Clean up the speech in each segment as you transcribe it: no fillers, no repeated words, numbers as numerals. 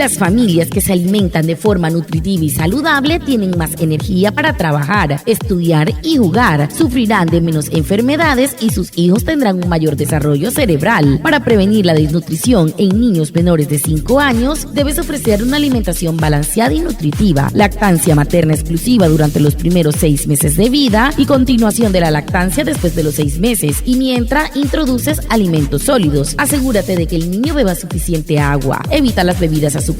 Las familias que se alimentan de forma nutritiva y saludable tienen más energía para trabajar, estudiar y jugar, sufrirán de menos enfermedades y sus hijos tendrán un mayor desarrollo cerebral. Para prevenir la desnutrición en niños menores de 5 años, debes ofrecer una alimentación balanceada y nutritiva, lactancia materna exclusiva durante los primeros 6 meses de vida y continuación de la lactancia después de los 6 meses y mientras introduces alimentos sólidos. Asegúrate de que el niño beba suficiente agua, evita las bebidas azucaradas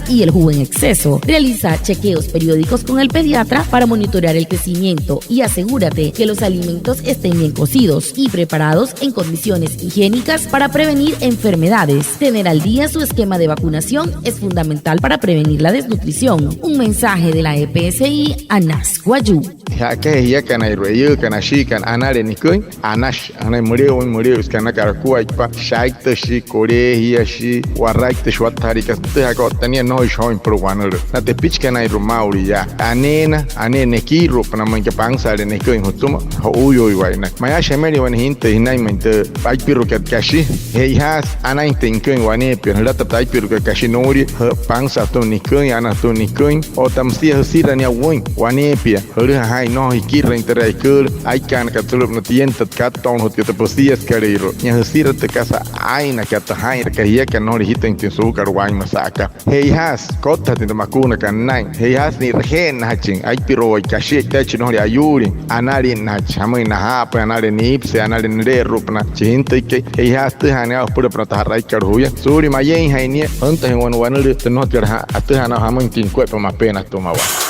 y el jugo en exceso. Realiza chequeos periódicos con el pediatra para monitorear el crecimiento y asegúrate que los alimentos estén bien cocidos y preparados en condiciones higiénicas para prevenir enfermedades. Tener al día su esquema de vacunación es fundamental para prevenir la desnutrición. Un mensaje de la EPSI a Wayuu. Ya kana Wayuu kana shi kan anare nikoi anash anai muriu kana karakua pa shaikta shi kore hiya shi waraikta shwatari kas te ko tania no shoin prowanal na te pitch kana rumauri ya anene ki rupna man ke pangsa de nikoi hutuma ho uyo iwaina maya shemeri wan hinte hinai mente pai piru kat kashi he has anai tinkoi wane pir lata pai piru kat kashi nori pangsa to nikoi ana to nikoi o tamsi hasira nia woi wane pia hai no hikira interaikul ai kan katulup na tientat katon hot ke posias kariro nya hasira te kasa aina ka ta hai ka hiya kan no hiten tin su karwai masaka he has kota tin makuna kan nai he has ni rehen hachin ai piro kashi ta chino ri ayuri anari na chamai na ha pa anari ni se anari ne rupna chinte ke he has te hanya pura prata rai karhuya suri mayen hai ni anta wan wan le no ter ha atu hana hamun tin ko pa mapena to mawa